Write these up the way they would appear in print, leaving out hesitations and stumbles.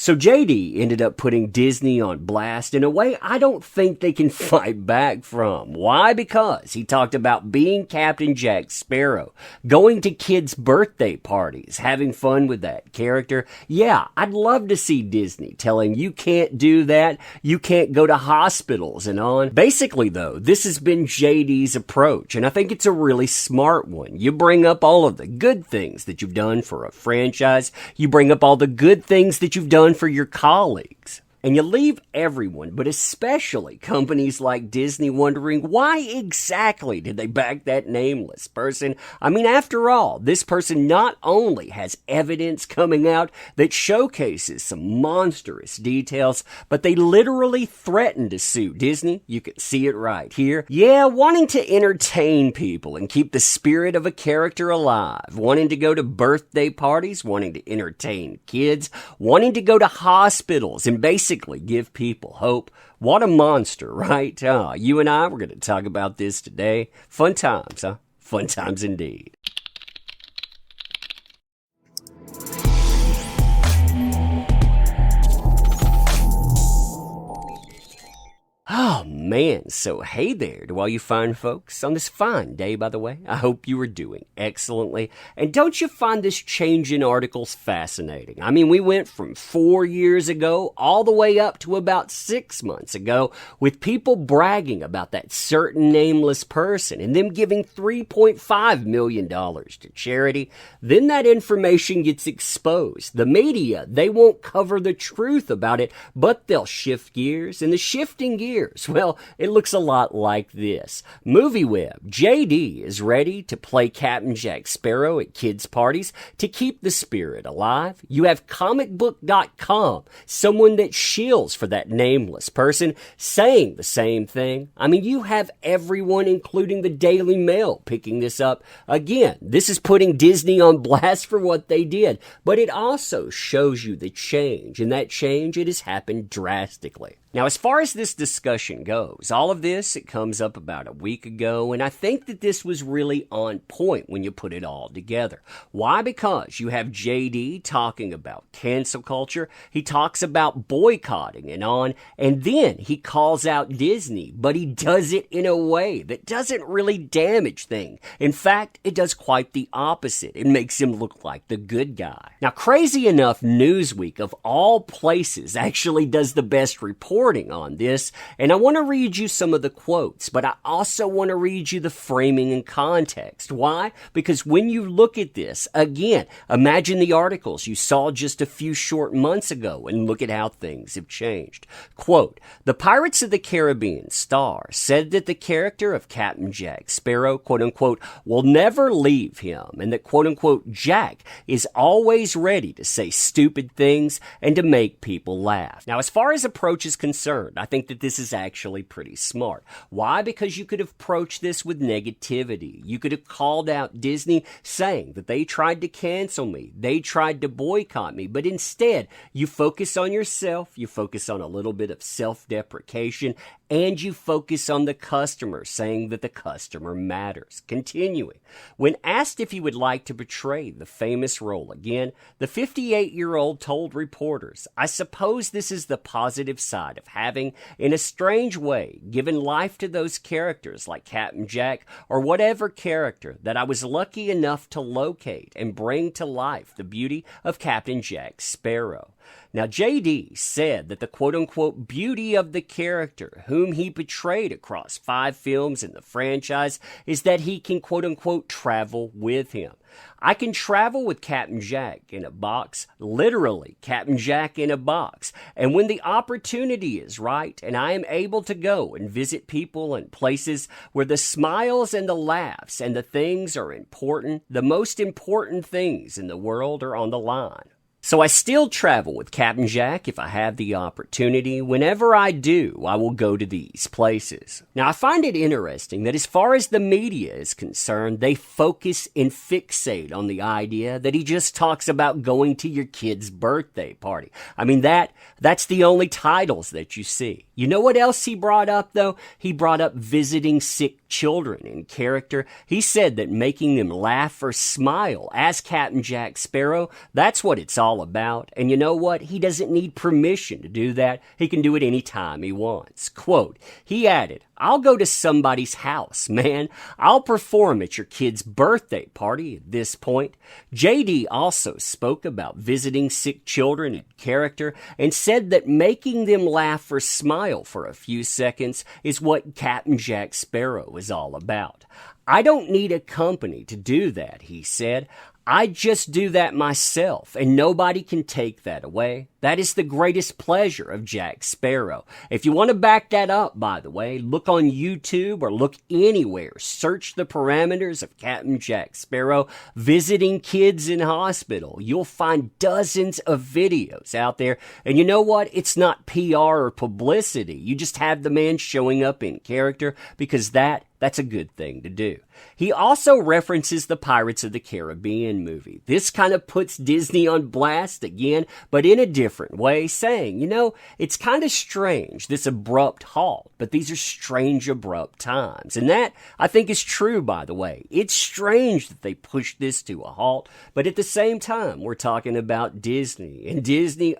So JD ended up putting Disney on blast in a way I don't think they can fight back from. Why? Because he talked about being Captain Jack Sparrow, going to kids' birthday parties, having fun with that character. Yeah, I'd love to see Disney tell him you can't do that, you can't go to hospitals and on. Basically though, this has been JD's approach, and I think it's a really smart one. You bring up all of the good things that you've done for a franchise, you bring up all the good things that you've done for your colleagues. And you leave everyone, but especially companies like Disney, wondering why exactly did they back that nameless person? I mean, after all, this person not only has evidence coming out that showcases some monstrous details, but they literally threatened to sue Disney. You can see it right here. Yeah, wanting to entertain people and keep the spirit of a character alive, wanting to go to birthday parties, wanting to entertain kids, wanting to go to hospitals and basically give people hope. What a monster, right? You and I, we're going to talk about this today. Fun times, huh? Fun times indeed. Oh man, so hey there to all you fine folks on this fine day, by the way. I hope you are doing excellently. And don't you find this change in articles fascinating? I mean, we went from 4 years ago all the way up to about 6 months ago with people bragging about that certain nameless person and them giving $3.5 million to charity. Then that information gets exposed. The media, they won't cover the truth about it, but they'll shift gears, and the shifting gears, well, it looks a lot like this. MovieWeb, JD is ready to play Captain Jack Sparrow at kids' parties to keep the spirit alive. You have comicbook.com, someone that shills for that nameless person, saying the same thing. I mean, you have everyone, including the Daily Mail, picking this up. Again, this is putting Disney on blast for what they did, but it also shows you the change, and that change, it has happened drastically. Now, as far as this discussion goes, all of this, it comes up about a week ago, and I think that this was really on point when you put it all together. Why? Because you have JD talking about cancel culture, he talks about boycotting and on, and then he calls out Disney, but he does it in a way that doesn't really damage things. In fact, it does quite the opposite. It makes him look like the good guy. Now, crazy enough, Newsweek, of all places, actually does the best reporting on this, and I want to read you some of the quotes, but I also want to read you the framing and context. Why? Because when you look at this, again, imagine the articles you saw just a few short months ago and look at how things have changed. Quote, the Pirates of the Caribbean star said that the character of Captain Jack Sparrow, quote unquote, will never leave him, and that, quote unquote, Jack is always ready to say stupid things and to make people laugh. Now, as far as approach is concerned, I think that this is actually pretty smart. Why? Because you could have approached this with negativity. You could have called out Disney saying that they tried to cancel me, they tried to boycott me, but instead you focus on yourself, you focus on a little bit of self-deprecation, and you focus on the customer, saying that the customer matters. Continuing, when asked if he would like to portray the famous role again, the 58-year-old told reporters, I suppose this is the positive side of having, in a strange way, given life to those characters like Captain Jack or whatever character that I was lucky enough to locate and bring to life the beauty of Captain Jack Sparrow. Now, JD said that the quote-unquote beauty of the character whom he portrayed across 5 films in the franchise is that he can quote-unquote travel with him. I can travel with Captain Jack in a box, literally Captain Jack in a box, and when the opportunity is right and I am able to go and visit people and places where the smiles and the laughs and the things are important, the most important things in the world are on the line. So I still travel with Captain Jack if I have the opportunity. Whenever I do, I will go to these places. Now, I find it interesting that as far as the media is concerned, they focus and fixate on the idea that he just talks about going to your kid's birthday party. I mean, that's the only titles that you see. You know what else he brought up, though? He brought up visiting sick children in character. He said that making them laugh or smile as Captain Jack Sparrow, that's what it's all about. And you know what? He doesn't need permission to do that. He can do it anytime he wants. Quote, he added, I'll go to somebody's house, man. I'll perform at your kid's birthday party at this point. JD also spoke about visiting sick children in character and said that making them laugh or smile for a few seconds is what Captain Jack Sparrow is all about. I don't need a company to do that, he said. I just do that myself, and nobody can take that away. That is the greatest pleasure of Jack Sparrow. If you want to back that up, by the way, look on YouTube or look anywhere. Search the parameters of Captain Jack Sparrow visiting kids in hospital. You'll find dozens of videos out there. And you know what? It's not PR or publicity. You just have the man showing up in character because that's a good thing to do. He also references the Pirates of the Caribbean movie. This kind of puts Disney on blast again, but in a different way, saying, you know, it's kind of strange, this abrupt halt, but these are strange, abrupt times. And that, I think, is true, by the way. It's strange that they pushed this to a halt, but at the same time, we're talking about Disney. And Disney,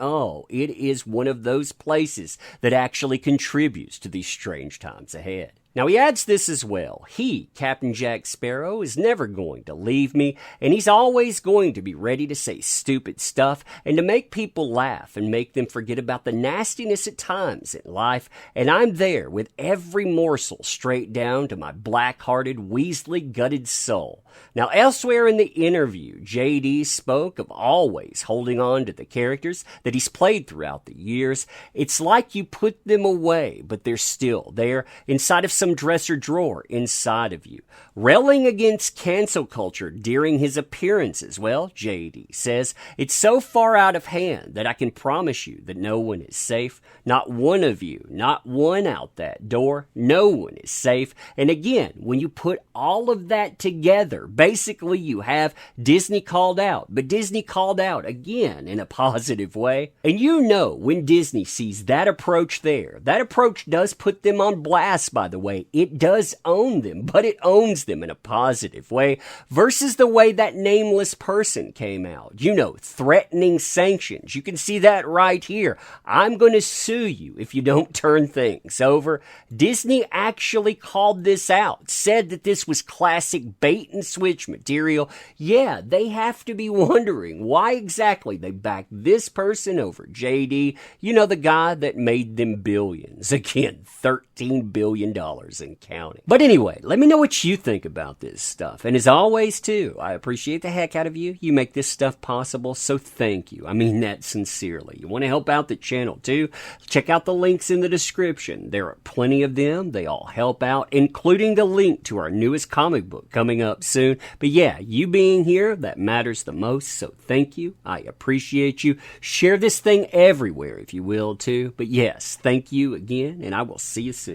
it is one of those places that actually contributes to these strange times ahead. Now, he adds this as well. He, Captain Jack Sparrow, is never going to leave me, and he's always going to be ready to say stupid stuff and to make people laugh and make them forget about the nastiness at times in life, and I'm there with every morsel straight down to my black-hearted, Weasley-gutted soul. Now, elsewhere in the interview, JD spoke of always holding on to the characters that he's played throughout the years. It's like you put them away, but they're still there inside of some dresser drawer inside of you. Railing against cancel culture during his appearances, well, JD says, it's so far out of hand that I can promise you that no one is safe. Not one of you, not one out that door. No one is safe. And again, when you put all of that together, basically you have Disney called out, but Disney called out again in a positive way. And you know when Disney sees that approach there, that approach does put them on blast, by the way. It does own them, but it owns them in a positive way versus the way that nameless person came out. You know, threatening sanctions. You can see that right here. I'm going to sue you if you don't turn things over. Disney actually called this out, said that this was classic bait and switch material. Yeah, they have to be wondering why exactly they backed this person over JD, you know, the guy that made them billions. Again, $13 billion and counting. But anyway, let me know what you think about this stuff. And as always, too, I appreciate the heck out of you. You make this stuff possible, so thank you. I mean that sincerely. You want to help out the channel, too? Check out the links in the description. There are plenty of them. They all help out, including the link to our newest comic book coming up soon. But yeah, you being here, that matters the most, so thank you. I appreciate you. Share this thing everywhere if you will, too. But yes, thank you again, and I will see you soon.